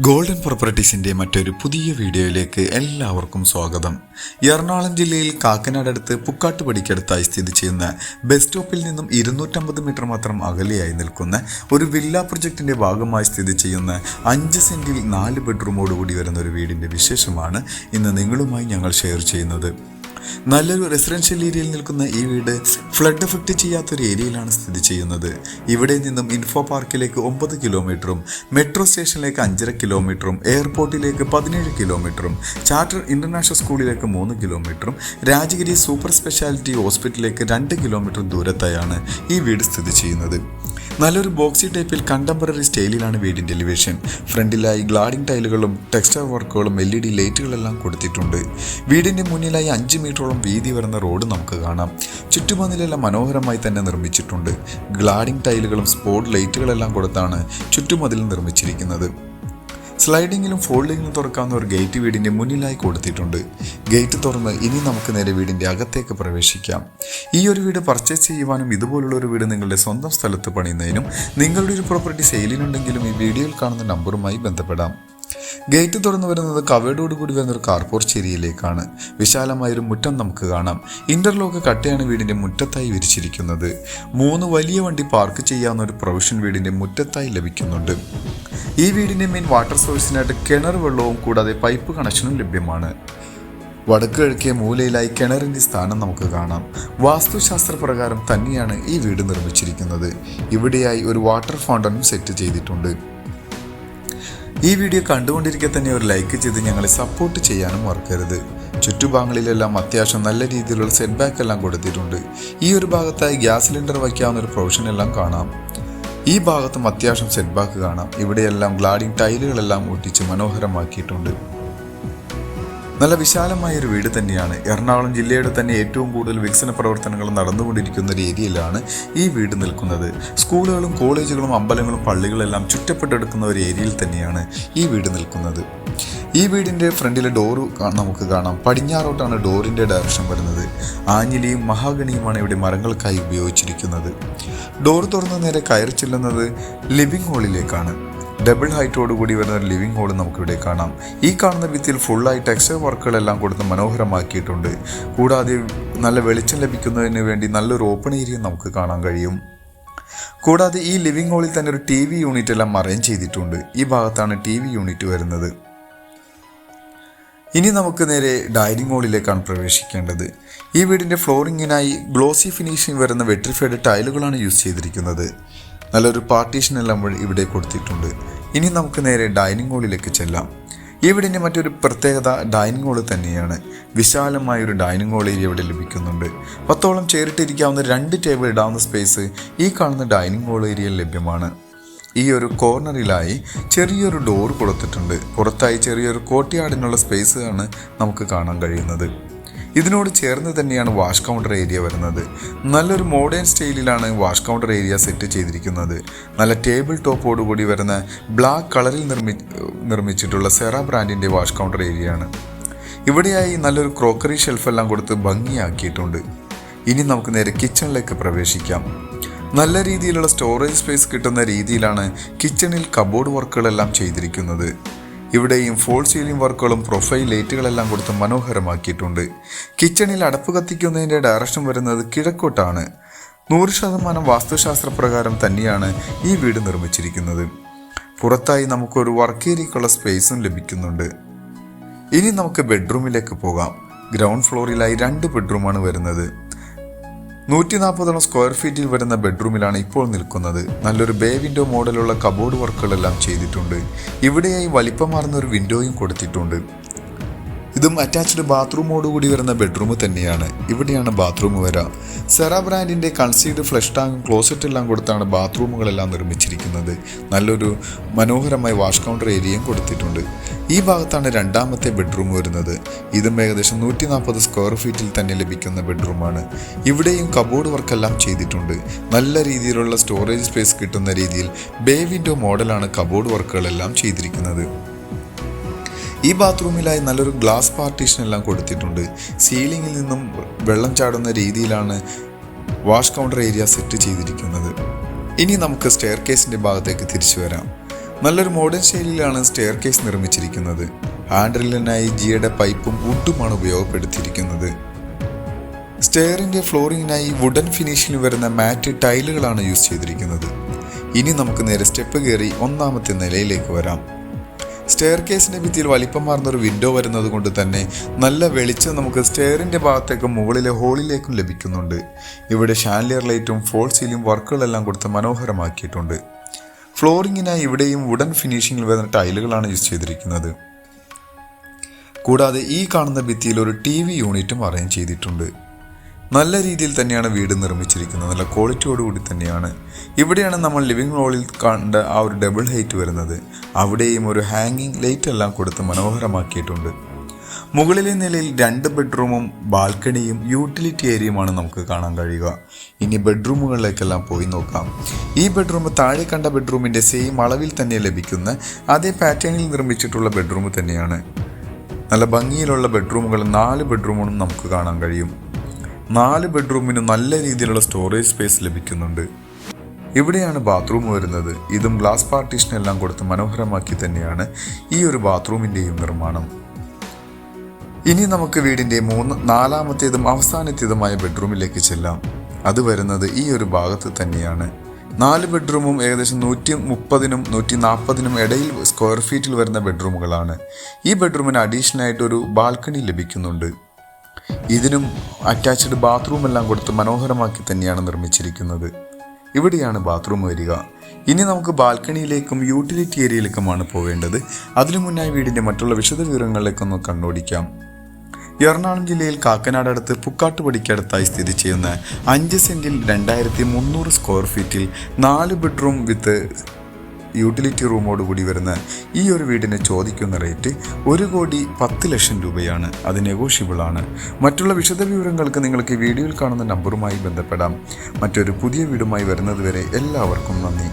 Golden പ്രോപ്പർട്ടീസിൻ്റെ മറ്റൊരു പുതിയ വീഡിയോയിലേക്ക് എല്ലാവർക്കും സ്വാഗതം. എറണാകുളം ജില്ലയിൽ കാക്കനാട് അടുത്ത് പുക്കാട്ടുപടിക്കടുത്തായി സ്ഥിതി ചെയ്യുന്ന ബസ് സ്റ്റോപ്പിൽ നിന്നും 250 മീറ്റർ മാത്രം അകലെയായി നിൽക്കുന്ന ഒരു വില്ല പ്രൊജക്റ്റിൻ്റെ ഭാഗമായി സ്ഥിതി ചെയ്യുന്ന 5 സെൻറ്റിൽ 4 ബെഡ്റൂമോടുകൂടി വരുന്ന ഒരു വീടിൻ്റെ വിശേഷമാണ് ഇന്ന് നിങ്ങളുമായി ഞങ്ങൾ ഷെയർ ചെയ്യുന്നത്. നല്ലൊരു റെസിഡൻഷ്യൽ ഏരിയയിൽ നിൽക്കുന്ന ഈ വീട് ഫ്ലഡ് എഫക്റ്റ് ചെയ്യാത്തൊരു ഏരിയയിലാണ് സ്ഥിതി ചെയ്യുന്നത്. ഇവിടെ നിന്നും ഇൻഫോ പാർക്കിലേക്ക് 9 കിലോമീറ്ററും മെട്രോ സ്റ്റേഷനിലേക്ക് 5.5 കിലോമീറ്ററും എയർപോർട്ടിലേക്ക് 17 കിലോമീറ്ററും ചാർട്ടർ ഇൻ്റർനാഷണൽ സ്കൂളിലേക്ക് 3 കിലോമീറ്ററും രാജഗിരി സൂപ്പർ സ്പെഷ്യാലിറ്റി ഹോസ്പിറ്റലിലേക്ക് 2 കിലോമീറ്റർ ദൂരത്തായാണ് ഈ വീട് സ്ഥിതി ചെയ്യുന്നത്. നല്ലൊരു ബോക്സി ടൈപ്പിൽ കണ്ടംപററി സ്റ്റൈലിലാണ് വീടിൻ്റെ എലിവേഷൻ. ഫ്രണ്ടിലായി ഗ്ലാഡിംഗ് ടൈലുകളും ടെക്സ്റ്റർ വർക്കുകളും LED ലൈറ്റുകളെല്ലാം കൊടുത്തിട്ടുണ്ട്. വീടിൻ്റെ മുന്നിലായി 5 മീറ്ററോളം വീതി വരുന്ന റോഡ് നമുക്ക് കാണാം. ചുറ്റുമതിലെല്ലാം മനോഹരമായി തന്നെ നിർമ്മിച്ചിട്ടുണ്ട്. ഗ്ലാഡിംഗ് ടൈലുകളും സ്പോട്ട് ലൈറ്റുകളെല്ലാം കൊടുത്താണ് ചുറ്റുമതിൽ നിർമ്മിച്ചിരിക്കുന്നത്. സ്ലൈഡിങ്ങിലും ഫോൾഡിങ്ങിലും തുറക്കാവുന്ന ഒരു ഗേറ്റ് വീടിൻ്റെ മുന്നിലായി കൊടുത്തിട്ടുണ്ട്. ഗേറ്റ് തുറന്ന് ഇനി നമുക്ക് നേരെ വീടിൻ്റെ അകത്തേക്ക് പ്രവേശിക്കാം. ഈ ഒരു വീട് പർച്ചേസ് ചെയ്യുവാനും ഇതുപോലുള്ള ഒരു വീട് നിങ്ങളുടെ സ്വന്തം സ്ഥലത്ത് പണിയുന്നതിനും നിങ്ങളുടെ ഒരു പ്രോപ്പർട്ടി സെയിലിനുണ്ടെങ്കിലും ഈ വീഡിയോയിൽ കാണുന്ന നമ്പറുമായി ബന്ധപ്പെടാം. ഗേറ്റ് തുറന്നു വരുന്നത് കവേർഡോടുകൂടി വരുന്നൊരു കാർപോർച്ച് ഏരിയയിലേക്കാണ്. വിശാലമായൊരു മുറ്റം നമുക്ക് കാണാം. ഇന്റർലോക്ക് കട്ടയാണ് വീടിൻ്റെ മുറ്റത്തായി വിരിച്ചിരിക്കുന്നത്. 3 വലിയ വണ്ടി പാർക്ക് ചെയ്യാവുന്ന ഒരു പ്രൊവിഷൻ വീടിൻ്റെ മുറ്റത്തായി ലഭിക്കുന്നുണ്ട്. ഈ വീടിൻ്റെ മെയിൻ വാട്ടർ സോഴ്സിനായിട്ട് കിണർ വെള്ളവും കൂടാതെ പൈപ്പ് കണക്ഷനും ലഭ്യമാണ്. വടക്ക് കിഴക്കേ മൂലയിലായി കിണറിൻ്റെ സ്ഥാനം നമുക്ക് കാണാം. വാസ്തുശാസ്ത്രപ്രകാരം തന്നെയാണ് ഈ വീട് നിർമ്മിച്ചിരിക്കുന്നത്. ഇവിടെയായി ഒരു വാട്ടർ ഫൗണ്ടനും സെറ്റ് ചെയ്തിട്ടുണ്ട്. ഈ വീഡിയോ കണ്ടുകൊണ്ടിരിക്കെ തന്നെ ഒരു ലൈക്ക് ചെയ്ത് ഞങ്ങളെ സപ്പോർട്ട് ചെയ്യാനും മറക്കരുത്. ചുറ്റുഭാഗങ്ങളിലെല്ലാം അത്യാവശ്യം നല്ല രീതിയിലുള്ള സെറ്റ് ബാക്ക് എല്ലാം കൊടുത്തിട്ടുണ്ട്. ഈ ഒരു ഭാഗത്തായി ഗ്യാസ് സിലിണ്ടർ വയ്ക്കാവുന്ന ഒരു പ്രൊവിഷൻ എല്ലാം കാണാം. ഈ ഭാഗത്തും അത്യാവശ്യം സെറ്റ് ബാക്ക് കാണാം. ഇവിടെയെല്ലാം ഗ്ലാഡിംഗ് ടൈലുകളെല്ലാം ഒട്ടിച്ച് മനോഹരമാക്കിയിട്ടുണ്ട്. നല്ല വിശാലമായൊരു വീട് തന്നെയാണ്. എറണാകുളം ജില്ലയുടെ തന്നെ ഏറ്റവും കൂടുതൽ വികസന പ്രവർത്തനങ്ങൾ നടന്നുകൊണ്ടിരിക്കുന്ന ഒരു ഏരിയയിലാണ് ഈ വീട് നിൽക്കുന്നത്. സ്കൂളുകളും കോളേജുകളും അമ്പലങ്ങളും പള്ളികളെല്ലാം ചുറ്റപ്പെട്ടെടുക്കുന്ന ഒരു ഏരിയയിൽ തന്നെയാണ് ഈ വീട് നിൽക്കുന്നത്. ഈ വീടിൻ്റെ ഫ്രണ്ടിലെ ഡോറ് നമുക്ക് കാണാം. പടിഞ്ഞാറോട്ടാണ് ഡോറിൻ്റെ ഡയറക്ഷൻ വരുന്നത്. ആഞ്ഞിലിയും മഹാഗണിയുമാണ് ഇവിടെ മരങ്ങൾക്കായി ഉപയോഗിച്ചിരിക്കുന്നത്. ഡോർ തുറന്ന് നേരെ കയറി ചെല്ലുന്നത് ലിവിംഗ് ഹാളിലേക്കാണ്. ഡബിൾ ഹൈറ്റോടുകൂടി വരുന്ന ഒരു ലിവിംഗ് ഹോൾ നമുക്കിവിടെ കാണാം. ഈ കാണുന്ന ഭിത്തിയിൽ ഫുള്ളായി ടെക്സ്ചർ വർക്കുകളെല്ലാം കൊടുത്ത് മനോഹരമാക്കിയിട്ടുണ്ട്. കൂടാതെ നല്ല വെളിച്ചം ലഭിക്കുന്നതിന് വേണ്ടി നല്ലൊരു ഓപ്പൺ ഏരിയ നമുക്ക് കാണാൻ കഴിയും. കൂടാതെ ഈ ലിവിംഗ് ഹോളിൽ തന്നെ ഒരു TV യൂണിറ്റ് എല്ലാം അറേഞ്ച് ചെയ്തിട്ടുണ്ട്. ഈ ഭാഗത്താണ് TV യൂണിറ്റ് വരുന്നത്. ഇനി നമുക്ക് നേരെ ഡൈനിങ് ഹാളിലേക്കാണ് പ്രവേശിക്കേണ്ടത്. ഈ വീടിൻ്റെ ഫ്ലോറിങ്ങിനായി ഗ്ലോസി ഫിനിഷിംഗ് വരുന്ന വെട്രിഫൈഡ് ടൈലുകളാണ് യൂസ് ചെയ്തിരിക്കുന്നത്. നല്ലൊരു പാർട്ടീഷൻ എല്ലാം ഇവിടെ കൊടുത്തിട്ടുണ്ട്. ഇനി നമുക്ക് നേരെ ഡൈനിങ് ഹാളിലേക്ക് ചെല്ലാം. ഈ വീടിൻ്റെ മറ്റൊരു പ്രത്യേകത ഡൈനിങ് ഹാള് തന്നെയാണ്. വിശാലമായൊരു ഡൈനിങ് ഹാൾ ഏരിയ ഇവിടെ ലഭിക്കുന്നുണ്ട്. 10ഓളം ചെയറിട്ടിരിക്കാവുന്ന 2 ടേബിൾ ഇടാവുന്ന സ്പേസ് ഈ കാണുന്ന ഡൈനിങ് ഹാൾ ഏരിയയിൽ ലഭ്യമാണ്. ഈ ഒരു കോർണറിലായി ചെറിയൊരു ഡോർ കൊടുത്തിട്ടുണ്ട്. പുറത്തായി ചെറിയൊരു കോർട്ട്യാർഡിനുള്ള സ്പേസ് ആണ് നമുക്ക് കാണാൻ കഴിയുന്നത്. ഇതിനോട് ചേർന്ന് തന്നെയാണ് വാഷ് കൗണ്ടർ ഏരിയ വരുന്നത്. നല്ലൊരു മോഡേൺ സ്റ്റൈലിലാണ് വാഷ് കൗണ്ടർ ഏരിയ സെറ്റ് ചെയ്തിരിക്കുന്നത്. നല്ല ടേബിൾ ടോപ്പോടുകൂടി വരുന്ന ബ്ലാക്ക് കളറിൽ നിർമ്മിച്ചിട്ടുള്ള സെറ ബ്രാൻഡിൻ്റെ വാഷ് കൗണ്ടർ ഏരിയയാണ്. ഇവിടെയായി നല്ലൊരു ക്രോക്കറി ഷെൽഫെല്ലാം കൊടുത്ത് ഭംഗിയാക്കിയിട്ടുണ്ട്. ഇനി നമുക്ക് നേരെ കിച്ചണിലേക്ക് പ്രവേശിക്കാം. നല്ല രീതിയിലുള്ള സ്റ്റോറേജ് സ്പേസ് കിട്ടുന്ന രീതിയിലാണ് കിച്ചണിൽ കബോർഡ് വർക്കുകളെല്ലാം ചെയ്തിരിക്കുന്നത്. ഇവിടെയും ഫോൾ സീലിംഗ് വർക്കുകളും പ്രൊഫൈൽ ലൈറ്റുകളെല്ലാം കൊടുത്ത് മനോഹരമാക്കിയിട്ടുണ്ട്. കിച്ചണിൽ അടപ്പ് കത്തിക്കുന്നതിൻ്റെ ഡയറക്ഷൻ വരുന്നത് കിഴക്കോട്ടാണ്. 100% വാസ്തുശാസ്ത്രപ്രകാരം തന്നെയാണ് ഈ വീട് നിർമ്മിച്ചിരിക്കുന്നത്. പുറത്തായി നമുക്കൊരു വർക്ക് ഏരിയക്കുള്ള സ്പേസും ലഭിക്കുന്നുണ്ട്. ഇനി നമുക്ക് ബെഡ്റൂമിലേക്ക് പോകാം. ഗ്രൗണ്ട് ഫ്ലോറിലായി 2 ബെഡ്റൂമാണ് വരുന്നത്. 140 സ്ക്വയർ ഫീറ്റിൽ വരുന്ന ബെഡ്റൂമിലാണ് ഇപ്പോൾ നിൽക്കുന്നത്. നല്ലൊരു ബേ വിൻഡോ മോഡലുള്ള കബോർഡ് വർക്കുകളെല്ലാം ചെയ്തിട്ടുണ്ട്. ഇവിടെയായി വലിപ്പമാർന്ന ഒരു വിൻഡോയും കൊടുത്തിട്ടുണ്ട്. ഇതും അറ്റാച്ച്ഡ് ബാത്റൂമോടുകൂടി വരുന്ന ബെഡ്റൂം തന്നെയാണ്. ഇവിടെയാണ് ബാത്റൂം വരിക. സെറ ബ്രാൻഡിൻ്റെ കൺസീൽഡ് ഫ്ലഷ് ടാങ്കും ക്ലോസറ്റ് എല്ലാം കൊടുത്താണ് ബാത്റൂമുകളെല്ലാം നിർമ്മിച്ചിരിക്കുന്നത്. നല്ലൊരു മനോഹരമായ വാഷ് കൗണ്ടർ ഏരിയയും കൊടുത്തിട്ടുണ്ട്. ഈ ഭാഗത്താണ് 2ാമത്തെ ബെഡ്റൂം വരുന്നത്. ഇതും ഏകദേശം 140 സ്ക്വയർ ഫീറ്റിൽ തന്നെ ലഭിക്കുന്ന ബെഡ്റൂമാണ്. ഇവിടെയും കബോർഡ് വർക്കെല്ലാം ചെയ്തിട്ടുണ്ട്. നല്ല രീതിയിലുള്ള സ്റ്റോറേജ് സ്പേസ് കിട്ടുന്ന രീതിയിൽ ബേ വിൻഡോ മോഡലാണ് കബോർഡ് വർക്കുകളെല്ലാം ചെയ്തിരിക്കുന്നത്. ഈ ബാത്റൂമിലായി നല്ലൊരു ഗ്ലാസ് പാർട്ടീഷൻ എല്ലാം കൊടുത്തിട്ടുണ്ട്. സീലിംഗിൽ നിന്നും വെള്ളം ചാടുന്ന രീതിയിലാണ് വാഷ് കൗണ്ടർ ഏരിയ സെറ്റ് ചെയ്തിരിക്കുന്നത്. ഇനി നമുക്ക് സ്റ്റെയർ കേസിൻ്റെ ഭാഗത്തേക്ക് തിരിച്ചു വരാം. നല്ലൊരു മോഡേൺ ശൈലിയിലാണ് സ്റ്റെയർ കേസ് നിർമ്മിച്ചിരിക്കുന്നത്. ഹാൻഡിലിനായി ജിയുടെ പൈപ്പും വുഡുമാണ് ഉപയോഗപ്പെടുത്തിയിരിക്കുന്നത്. സ്റ്റെയറിന്റെ ഫ്ലോറിങ്ങിനായി വുഡൻ ഫിനിഷിൽ വരുന്ന മാറ്റ് ടൈലുകളാണ് യൂസ് ചെയ്തിരിക്കുന്നത്. ഇനി നമുക്ക് നേരെ സ്റ്റെപ്പ് കയറി ഒന്നാമത്തെ നിലയിലേക്ക് വരാം. സ്റ്റെയർ കേസിന്റെ ഭിത്തിയിൽ വലിപ്പമാർന്നൊരു വിൻഡോ വരുന്നത് കൊണ്ട് തന്നെ നല്ല വെളിച്ചം നമുക്ക് സ്റ്റെയറിന്റെ ഭാഗത്തേക്കും മുകളിലെ ഹോളിലേക്കും ലഭിക്കുന്നുണ്ട്. ഇവിടെ ഷാൻലിയർ ലൈറ്റും ഫോൾ സീലിംഗ് വർക്കുകളെല്ലാം കൊടുത്ത് മനോഹരമാക്കിയിട്ടുണ്ട്. ഫ്ലോറിങ്ങിനായി ഇവിടെയും വുഡൻ ഫിനിഷിങ്ങിൽ വരുന്ന ടൈലുകളാണ് യൂസ് ചെയ്തിരിക്കുന്നത്. കൂടാതെ ഈ കാണുന്ന ഭിത്തിയിൽ ഒരു TV യൂണിറ്റും അറേഞ്ച് ചെയ്തിട്ടുണ്ട്. നല്ല രീതിയിൽ തന്നെയാണ് വീട് നിർമ്മിച്ചിരിക്കുന്നത്. നല്ല ക്വാളിറ്റിയോടുകൂടി തന്നെയാണ്. ഇവിടെയാണ് നമ്മൾ ലിവിംഗ് റൂമിൽ കണ്ട ആ ഒരു ഡബിൾ ഹൈറ്റ് വരുന്നത്. അവിടെയും ഒരു ഹാങ്ങിങ് ലൈറ്റ് എല്ലാം കൊടുത്ത് മനോഹരമാക്കിയിട്ടുണ്ട്. മുകളിലെ നിലയിൽ 2 ബെഡ്റൂമും ബാൽക്കണിയും യൂട്ടിലിറ്റി ഏരിയയുമാണ് നമുക്ക് കാണാൻ കഴിയുക. ഇനി ബെഡ്റൂമുകളിലേക്കെല്ലാം പോയി നോക്കാം. ഈ ബെഡ്റൂം താഴെ കണ്ട ബെഡ്റൂമിൻ്റെ സെയിം അളവിൽ തന്നെ ലഭിക്കുന്ന അതേ പാറ്റേണിൽ നിർമ്മിച്ചിട്ടുള്ള ബെഡ്റൂം തന്നെയാണ്. നല്ല ഭംഗിയിലുള്ള ബെഡ്റൂമുകൾ 4 ബെഡ്റൂമുകളും നമുക്ക് കാണാൻ കഴിയും. 4 ബെഡ്റൂമിനും നല്ല രീതിയിലുള്ള സ്റ്റോറേജ് സ്പേസ് ലഭിക്കുന്നുണ്ട്. ഇവിടെയാണ് ബാത്റൂം വരുന്നത്. ഇതും ഗ്ലാസ് പാർട്ടീഷൻ എല്ലാം കൊടുത്ത് മനോഹരമാക്കി തന്നെയാണ് ഈ ഒരു ബാത്റൂമിൻ്റെയും നിർമ്മാണം. ഇനി നമുക്ക് വീടിൻ്റെ 4ാമത്തേതും അവസാനത്തേതുമായ ബെഡ്റൂമിലേക്ക് ചെല്ലാം. അത് വരുന്നത് ഈ ഒരു ഭാഗത്ത് തന്നെയാണ്. 4 ബെഡ്റൂമും ഏകദേശം 130നും 140നും ഇടയിൽ സ്ക്വയർ ഫീറ്റിൽ വരുന്ന ബെഡ്റൂമുകളാണ്. ഈ ബെഡ്റൂമിന് അഡീഷണൽ ആയിട്ട് ഒരു ബാൽക്കണി ലഭിക്കുന്നുണ്ട്. ഇതിനും അറ്റാച്ച്ഡ് ബാത്റൂം എല്ലാം കൊടുത്ത് മനോഹരമാക്കി തന്നെയാണ് നിർമ്മിച്ചിരിക്കുന്നത്. ഇവിടെയാണ് ബാത്റൂം വരിക. ഇനി നമുക്ക് ബാൽക്കണിയിലേക്കും യൂട്ടിലിറ്റി ഏരിയയിലേക്കുമാണ് പോവേണ്ടത്. അതിനു മുന്നായി വീടിൻ്റെ മറ്റുള്ള വിശദവിവരങ്ങളിലേക്കൊന്ന് കണ്ണോടിക്കാം. എറണാകുളം ജില്ലയിൽ കാക്കനാട് അടുത്ത് പുക്കാട്ടുപടിക്കടുത്തായി സ്ഥിതി ചെയ്യുന്ന 5 സെന്റിൽ 2300 സ്ക്വയർ ഫീറ്റിൽ 4 ബെഡ്റൂം വിത്ത് യൂട്ടിലിറ്റി റൂമോടുകൂടി വരുന്ന ഈ ഒരു വീടിന് ചോദിക്കുന്ന റേറ്റ് 1,10,00,000 രൂപയാണ്. അത് നെഗോഷ്യബിൾ ആണ്. മറ്റുള്ള വിശദവിവരങ്ങൾക്ക് നിങ്ങൾക്ക് വീഡിയോയിൽ കാണുന്ന നമ്പറുമായി ബന്ധപ്പെടാം. മറ്റൊരു പുതിയ വീടുമായി വരുന്നതുവരെ എല്ലാവർക്കും നന്ദി.